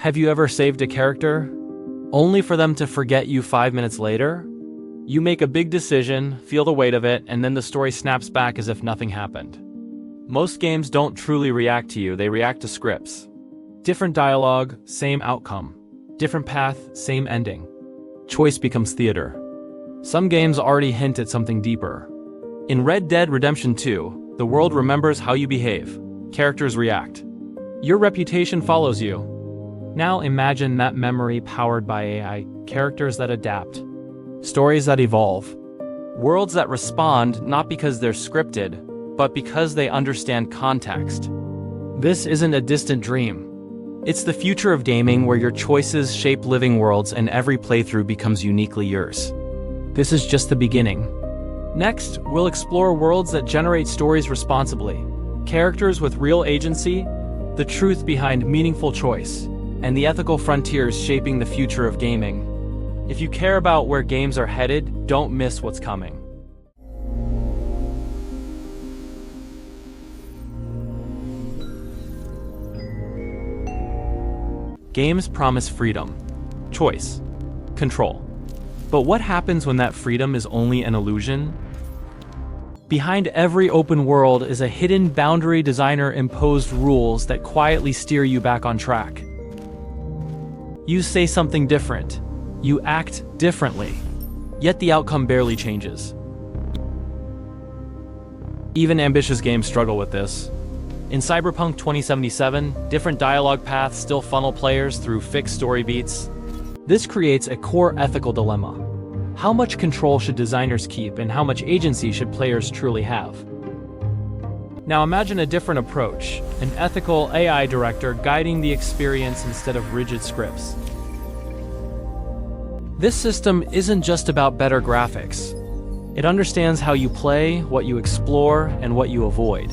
Have you ever saved a character, only for them to forget you 5 minutes later? You make a big decision, feel the weight of it, and then the story snaps back as if nothing happened. Most games don't truly react to you, they react to scripts. Different dialogue, same outcome. Different path, same ending. Choice becomes theater. Some games already hint at something deeper. In Red Dead Redemption 2, the world remembers how you behave. Characters react. Your reputation follows you. Now imagine that memory powered by AI, characters that adapt. Stories that evolve. Worlds that respond not because they're scripted, but because they understand context. This isn't a distant dream. It's the future of gaming where your choices shape living worlds and every playthrough becomes uniquely yours. This is just the beginning. Next, we'll explore worlds that generate stories responsibly, characters with real agency, the truth behind meaningful choice, and the ethical frontiers shaping the future of gaming. If you care about where games are headed, don't miss what's coming. Games promise freedom, choice, control. But what happens when that freedom is only an illusion? Behind every open world is a hidden boundary designer-imposed rules that quietly steer you back on track. You say something different. You act differently, yet the outcome barely changes. Even ambitious games struggle with this. In Cyberpunk 2077, different dialogue paths still funnel players through fixed story beats. This creates a core ethical dilemma. How much control should designers keep, and how much agency should players truly have? Now imagine a different approach, an ethical AI director guiding the experience instead of rigid scripts. This system isn't just about better graphics. It understands how you play, what you explore, and what you avoid.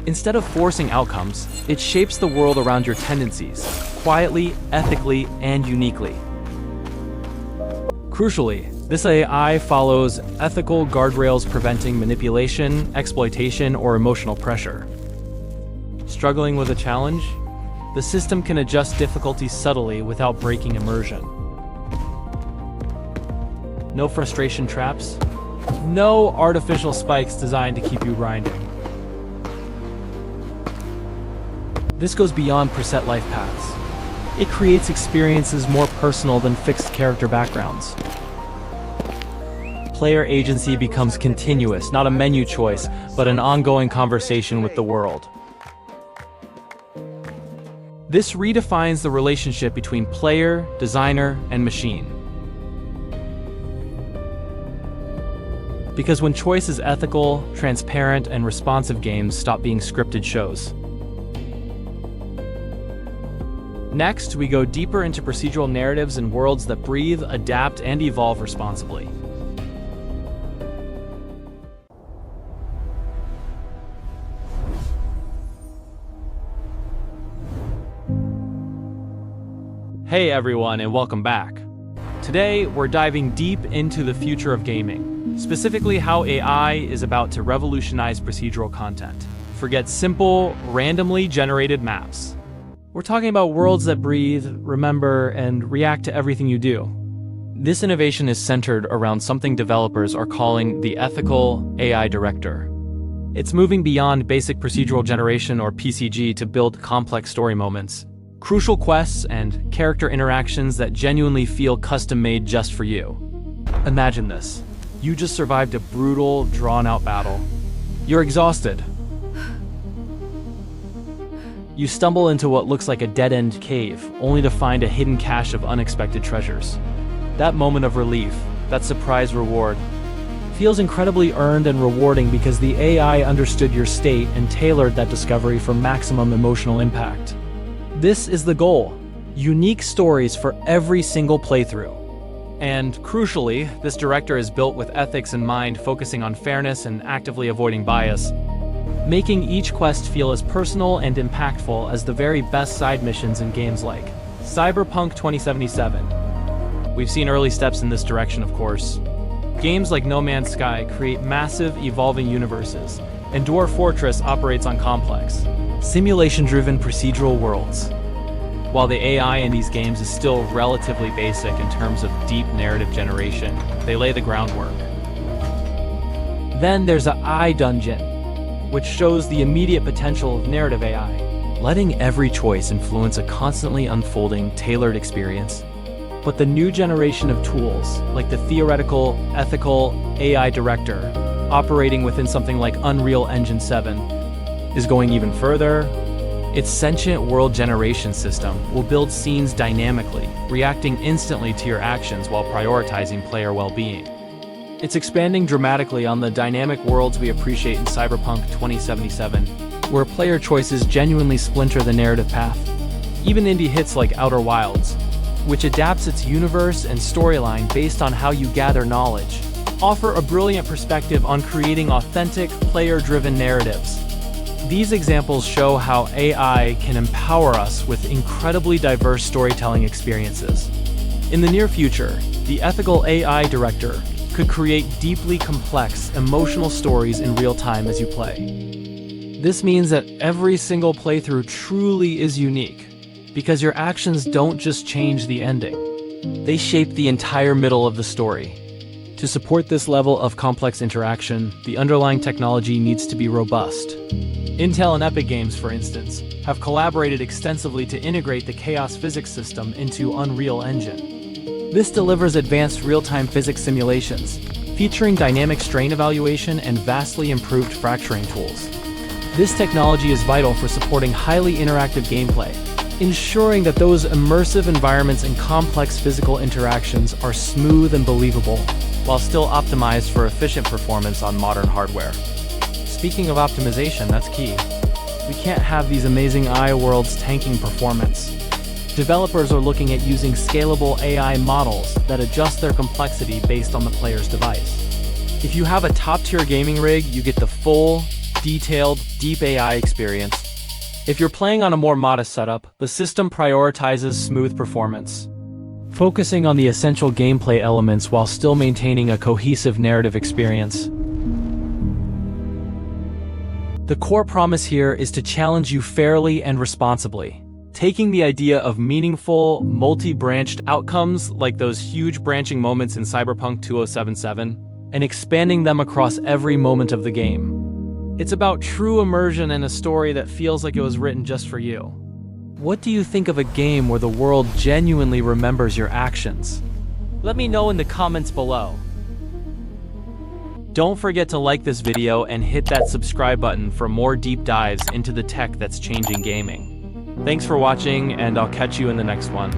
Instead of forcing outcomes, it shapes the world around your tendencies, quietly, ethically, and uniquely. Crucially, this AI follows ethical guardrails preventing manipulation, exploitation, or emotional pressure. Struggling with a challenge? The system can adjust difficulty subtly without breaking immersion. No frustration traps? No artificial spikes designed to keep you grinding. This goes beyond preset life paths. It creates experiences more personal than fixed character backgrounds. Player agency becomes continuous, not a menu choice, but an ongoing conversation with the world. This redefines the relationship between player, designer, and machine. Because when choice is ethical, transparent, and responsive, games stop being scripted shows. Next, we go deeper into procedural narratives and worlds that breathe, adapt, and evolve responsibly. Hey everyone, and welcome back. Today, we're diving deep into the future of gaming, specifically how AI is about to revolutionize procedural content. Forget simple, randomly generated maps. We're talking about worlds that breathe, remember, and react to everything you do. This innovation is centered around something developers are calling the ethical AI director. It's moving beyond basic procedural generation or PCG to build complex story moments, crucial quests, and character interactions that genuinely feel custom-made just for you. Imagine this. You just survived a brutal, drawn-out battle. You're exhausted. You stumble into what looks like a dead-end cave, only to find a hidden cache of unexpected treasures. That moment of relief, that surprise reward, feels incredibly earned and rewarding because the AI understood your state and tailored that discovery for maximum emotional impact. This is the goal: unique stories for every single playthrough. And crucially, this director is built with ethics in mind, focusing on fairness and actively avoiding bias, making each quest feel as personal and impactful as the very best side missions in games like Cyberpunk 2077. We've seen early steps in this direction, of course. Games like No Man's Sky create massive, evolving universes, and Dwarf Fortress operates on complex, simulation-driven procedural worlds. While the AI in these games is still relatively basic in terms of deep narrative generation, they lay the groundwork. Then there's a iDungeon, which shows the immediate potential of narrative AI, letting every choice influence a constantly unfolding, tailored experience. But the new generation of tools, like the theoretical, ethical AI director, operating within something like Unreal Engine 7, is going even further. Its sentient world generation system will build scenes dynamically, reacting instantly to your actions while prioritizing player well-being. It's expanding dramatically on the dynamic worlds we appreciate in Cyberpunk 2077, where player choices genuinely splinter the narrative path. Even indie hits like Outer Wilds, which adapts its universe and storyline based on how you gather knowledge, offer a brilliant perspective on creating authentic, player-driven narratives. These examples show how AI can empower us with incredibly diverse storytelling experiences. In the near future, the ethical AI director could create deeply complex, emotional stories in real time as you play. This means that every single playthrough truly is unique, because your actions don't just change the ending. They shape the entire middle of the story. To support this level of complex interaction, the underlying technology needs to be robust. Intel and Epic Games, for instance, have collaborated extensively to integrate the chaos physics system into Unreal Engine. This delivers advanced real-time physics simulations, featuring dynamic strain evaluation and vastly improved fracturing tools. This technology is vital for supporting highly interactive gameplay, ensuring that those immersive environments and complex physical interactions are smooth and believable, while still optimized for efficient performance on modern hardware. Speaking of optimization, that's key. We can't have these amazing AI worlds tanking performance. Developers are looking at using scalable AI models that adjust their complexity based on the player's device. If you have a top-tier gaming rig, you get the full, detailed, deep AI experience. If you're playing on a more modest setup, the system prioritizes smooth performance, focusing on the essential gameplay elements while still maintaining a cohesive narrative experience. The core promise here is to challenge you fairly and responsibly, taking the idea of meaningful, multi-branched outcomes like those huge branching moments in Cyberpunk 2077 and expanding them across every moment of the game. It's about true immersion and a story that feels like it was written just for you. What do you think of a game where the world genuinely remembers your actions? Let me know in the comments below. Don't forget to like this video and hit that subscribe button for more deep dives into the tech that's changing gaming. Thanks for watching, and I'll catch you in the next one.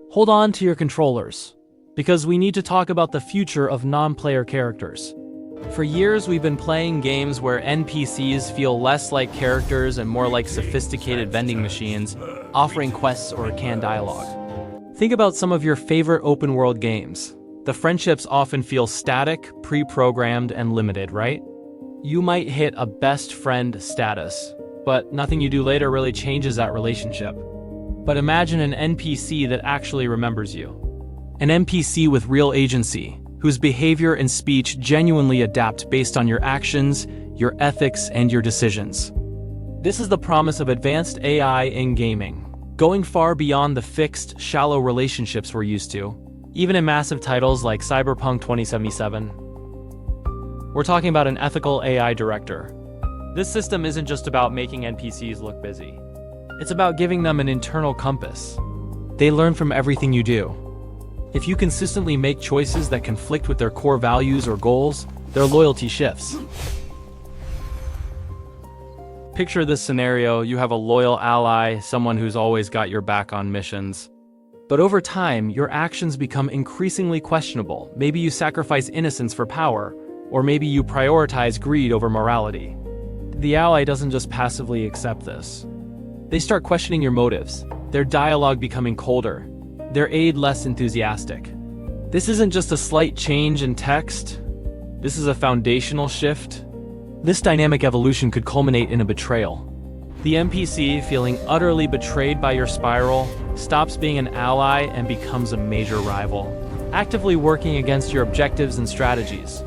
Hold on to your controllers, because we need to talk about the future of non-player characters. For years, we've been playing games where NPCs feel less like characters and more like sophisticated vending machines, offering quests or canned dialogue. Think about some of your favorite open-world games. The friendships often feel static, pre-programmed, and limited, right? You might hit a best friend status, but nothing you do later really changes that relationship. But imagine an NPC that actually remembers you. An NPC with real agency, whose behavior and speech genuinely adapt based on your actions, your ethics, and your decisions. This is the promise of advanced AI in gaming, going far beyond the fixed, shallow relationships we're used to, even in massive titles like Cyberpunk 2077. We're talking about an ethical AI director. This system isn't just about making NPCs look busy. It's about giving them an internal compass. They learn from everything you do. If you consistently make choices that conflict with their core values or goals, their loyalty shifts. Picture this scenario: you have a loyal ally, someone who's always got your back on missions. But over time, your actions become increasingly questionable. Maybe you sacrifice innocence for power, or maybe you prioritize greed over morality. The ally doesn't just passively accept this. They start questioning your motives, their dialogue becoming colder, their aid less enthusiastic. This isn't just a slight change in text. This is a foundational shift. This dynamic evolution could culminate in a betrayal. The NPC, feeling utterly betrayed by your spiral, stops being an ally and becomes a major rival, actively working against your objectives and strategies.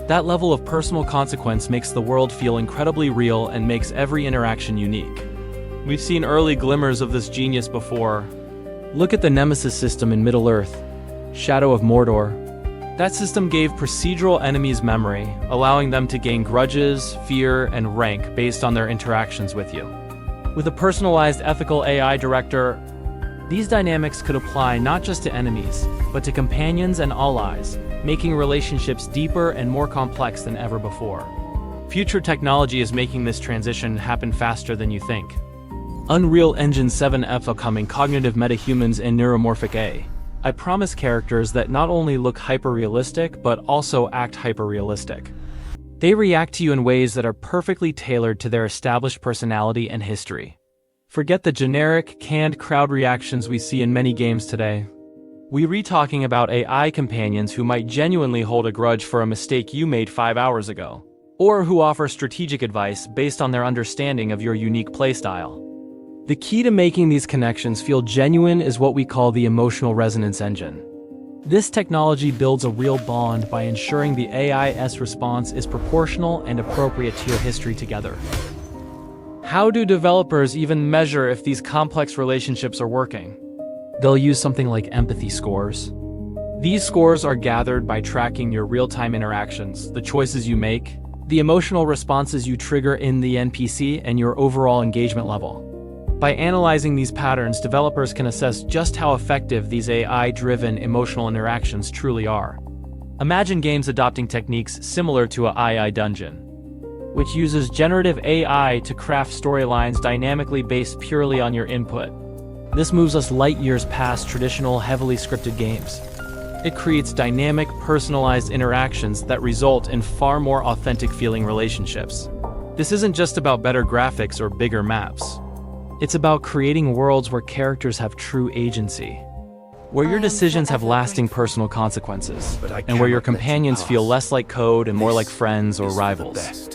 That level of personal consequence makes the world feel incredibly real and makes every interaction unique. We've seen early glimmers of this genius before. Look at the Nemesis system in Middle-earth, Shadow of Mordor. That system gave procedural enemies memory, allowing them to gain grudges, fear, and rank based on their interactions with you. With a personalized ethical AI director, these dynamics could apply not just to enemies, but to companions and allies, making relationships deeper and more complex than ever before. Future technology is making this transition happen faster than you think. Unreal Engine 7F upcoming cognitive metahumans and neuromorphic A. I promise characters that not only look hyper-realistic, but also act hyper-realistic. They react to you in ways that are perfectly tailored to their established personality and history. Forget the generic, canned crowd reactions we see in many games today. We're talking about AI companions who might genuinely hold a grudge for a mistake you made 5 hours ago, or who offer strategic advice based on their understanding of your unique playstyle. The key to making these connections feel genuine is what we call the emotional resonance engine. This technology builds a real bond by ensuring the AI's response is proportional and appropriate to your history together. How do developers even measure if these complex relationships are working? They'll use something like empathy scores. These scores are gathered by tracking your real-time interactions, the choices you make, the emotional responses you trigger in the NPC, and your overall engagement level. By analyzing these patterns, developers can assess just how effective these AI-driven emotional interactions truly are. Imagine games adopting techniques similar to a AI dungeon, which uses generative AI to craft storylines dynamically based purely on your input. This moves us light years past traditional, heavily scripted games. It creates dynamic, personalized interactions that result in far more authentic-feeling relationships. This isn't just about better graphics or bigger maps. It's about creating worlds where characters have true agency, where your decisions have lasting personal consequences, and where your companions feel less like code and more like friends or rivals.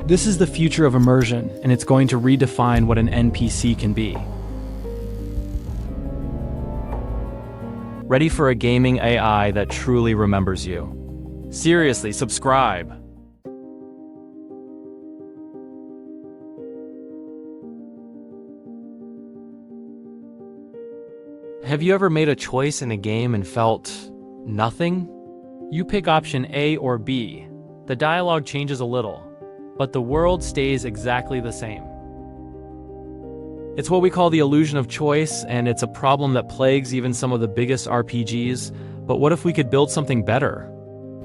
This is the future of immersion, and it's going to redefine what an NPC can be. Ready for a gaming AI that truly remembers you? Seriously, subscribe! Have you ever made a choice in a game and felt nothing? You pick option A or B. The dialogue changes a little, but the world stays exactly the same. It's what we call the illusion of choice, and it's a problem that plagues even some of the biggest RPGs. But what if we could build something better?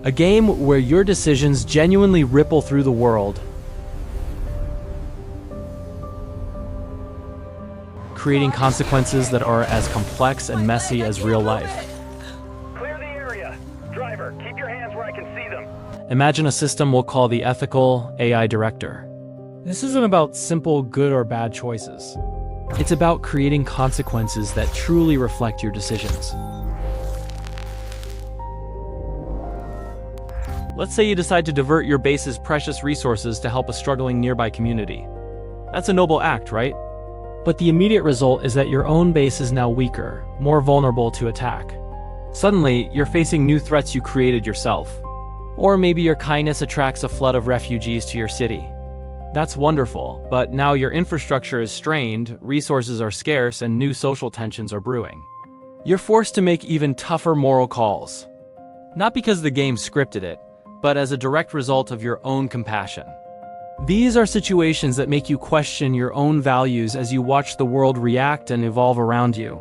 A game where your decisions genuinely ripple through the world, creating consequences that are as complex and messy as real life. Clear the area. Driver, keep your hands where I can see them. Imagine a system we'll call the ethical AI director. This isn't about simple good or bad choices. It's about creating consequences that truly reflect your decisions. Let's say you decide to divert your base's precious resources to help a struggling nearby community. That's a noble act, right? But the immediate result is that your own base is now weaker, more vulnerable to attack. Suddenly, you're facing new threats you created yourself. Or maybe your kindness attracts a flood of refugees to your city. That's wonderful, but now your infrastructure is strained, resources are scarce, and new social tensions are brewing. You're forced to make even tougher moral calls. Not because the game scripted it, but as a direct result of your own compassion. These are situations that make you question your own values as you watch the world react and evolve around you.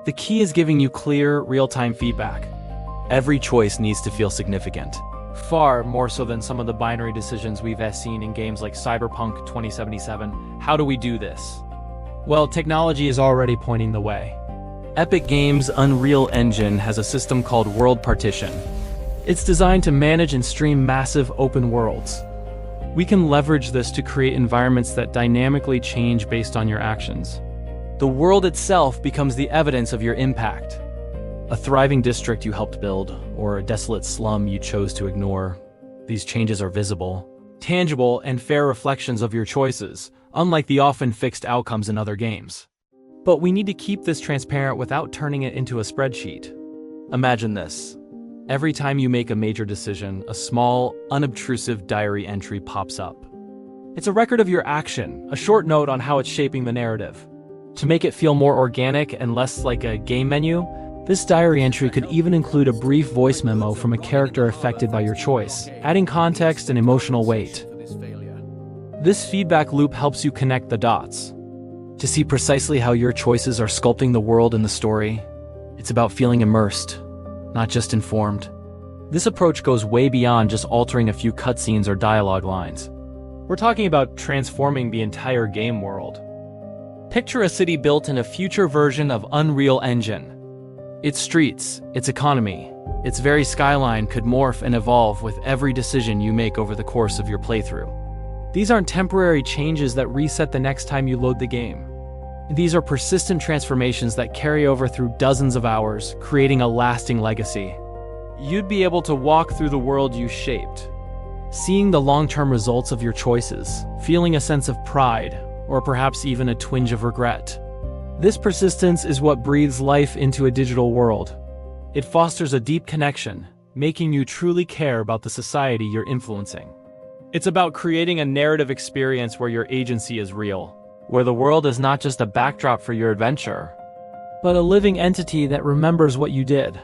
The key is giving you clear, real-time feedback. Every choice needs to feel significant. Far more so than some of the binary decisions we've seen in games like Cyberpunk 2077. How do we do this? Well, technology is already pointing the way. Epic Games' Unreal Engine has a system called World Partition. It's designed to manage and stream massive open worlds. We can leverage this to create environments that dynamically change based on your actions. The world itself becomes the evidence of your impact. A thriving district you helped build, or a desolate slum you chose to ignore. These changes are visible, tangible, and fair reflections of your choices, unlike the often fixed outcomes in other games. But we need to keep this transparent without turning it into a spreadsheet. Imagine this. Every time you make a major decision, a small, unobtrusive diary entry pops up. It's a record of your action, a short note on how it's shaping the narrative. To make it feel more organic and less like a game menu, this diary entry could even include a brief voice memo from a character affected by your choice, adding context and emotional weight. This feedback loop helps you connect the dots. To see precisely how your choices are sculpting the world and the story, it's about feeling immersed, not just informed. This approach goes way beyond just altering a few cutscenes or dialogue lines. We're talking about transforming the entire game world. Picture a city built in a future version of Unreal Engine. Its streets, its economy, its very skyline could morph and evolve with every decision you make over the course of your playthrough. These aren't temporary changes that reset the next time you load the game. These are persistent transformations that carry over through dozens of hours, creating a lasting legacy. You'd be able to walk through the world you shaped, seeing the long-term results of your choices, feeling a sense of pride, or perhaps even a twinge of regret. This persistence is what breathes life into a digital world. It fosters a deep connection, making you truly care about the society you're influencing. It's about creating a narrative experience where your agency is real, where the world is not just a backdrop for your adventure, but a living entity that remembers what you did.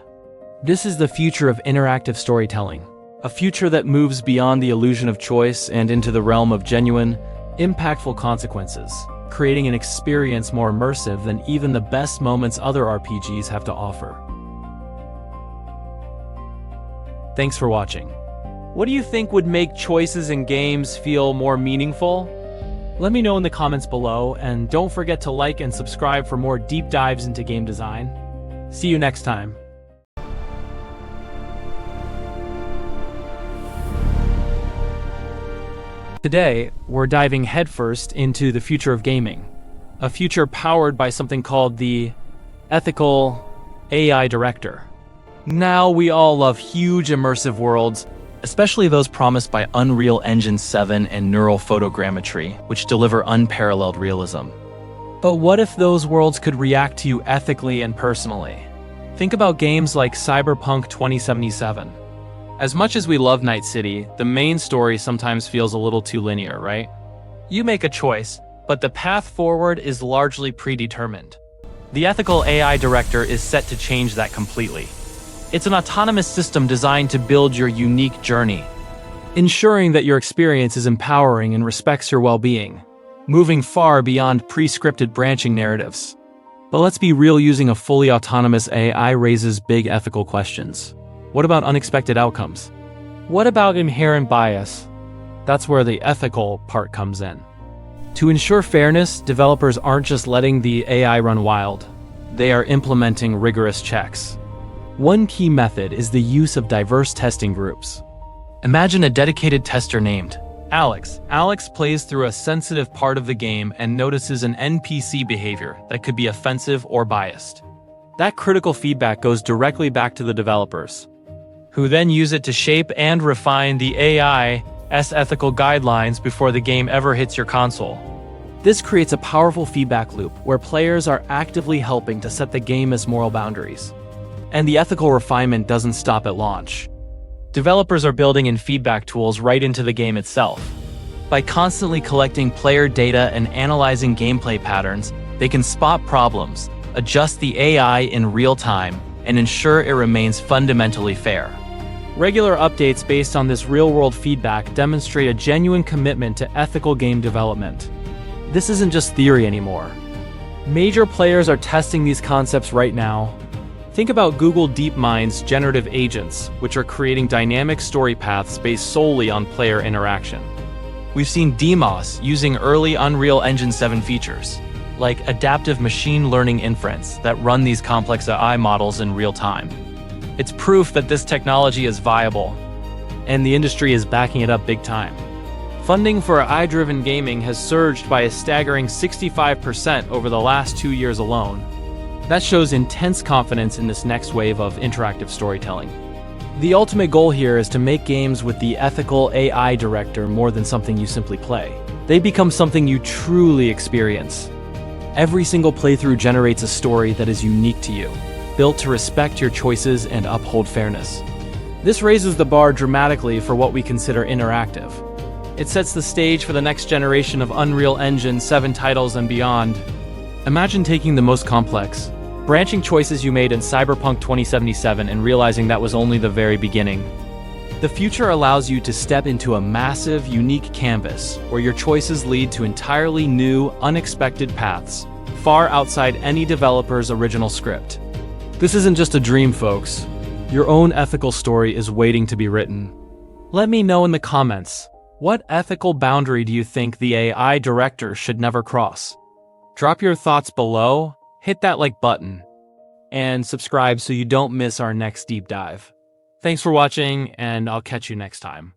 This is the future of interactive storytelling, a future that moves beyond the illusion of choice and into the realm of genuine, impactful consequences, creating an experience more immersive than even the best moments other RPGs have to offer. Thanks for watching. What do you think would make choices in games feel more meaningful? Let me know in the comments below, and don't forget to like and subscribe for more deep dives into game design. See you next time. Today, we're diving headfirst into the future of gaming, a future powered by something called the ethical AI director. Now we all love huge immersive worlds, especially those promised by Unreal Engine 7 and neural photogrammetry, which deliver unparalleled realism. But what if those worlds could react to you ethically and personally? Think about games like Cyberpunk 2077. As much as we love Night City, the main story sometimes feels a little too linear, right? You make a choice, but the path forward is largely predetermined. The ethical AI director is set to change that completely. It's an autonomous system designed to build your unique journey, ensuring that your experience is empowering and respects your well-being, moving far beyond pre-scripted branching narratives. But let's be real, using a fully autonomous AI raises big ethical questions. What about unexpected outcomes? What about inherent bias? That's where the ethical part comes in. To ensure fairness, developers aren't just letting the AI run wild. They are implementing rigorous checks. One key method is the use of diverse testing groups. Imagine a dedicated tester named Alex. Alex plays through a sensitive part of the game and notices an NPC behavior that could be offensive or biased. That critical feedback goes directly back to the developers, who then use it to shape and refine the AI's ethical guidelines before the game ever hits your console. This creates a powerful feedback loop where players are actively helping to set the game's moral boundaries. And the ethical refinement doesn't stop at launch. Developers are building in feedback tools right into the game itself. By constantly collecting player data and analyzing gameplay patterns, they can spot problems, adjust the AI in real time, and ensure it remains fundamentally fair. Regular updates based on this real-world feedback demonstrate a genuine commitment to ethical game development. This isn't just theory anymore. Major players are testing these concepts right now. Think about Google DeepMind's generative agents, which are creating dynamic story paths based solely on player interaction. We've seen Demos using early Unreal Engine 7 features, like adaptive machine learning inference, that run these complex AI models in real time. It's proof that this technology is viable, and the industry is backing it up big time. Funding for AI-driven gaming has surged by a staggering 65% over the last 2 years alone. That shows intense confidence in this next wave of interactive storytelling. The ultimate goal here is to make games with the ethical AI director more than something you simply play. They become something you truly experience. Every single playthrough generates a story that is unique to you, built to respect your choices and uphold fairness. This raises the bar dramatically for what we consider interactive. It sets the stage for the next generation of Unreal Engine 7 titles and beyond. Imagine taking the most complex, branching choices you made in Cyberpunk 2077 and realizing that was only the very beginning. The future allows you to step into a massive, unique canvas where your choices lead to entirely new, unexpected paths, far outside any developer's original script. This isn't just a dream, folks. Your own ethical story is waiting to be written. Let me know in the comments, what ethical boundary do you think the AI director should never cross? Drop your thoughts below, hit that like button, and subscribe so you don't miss our next deep dive. Thanks for watching, and I'll catch you next time.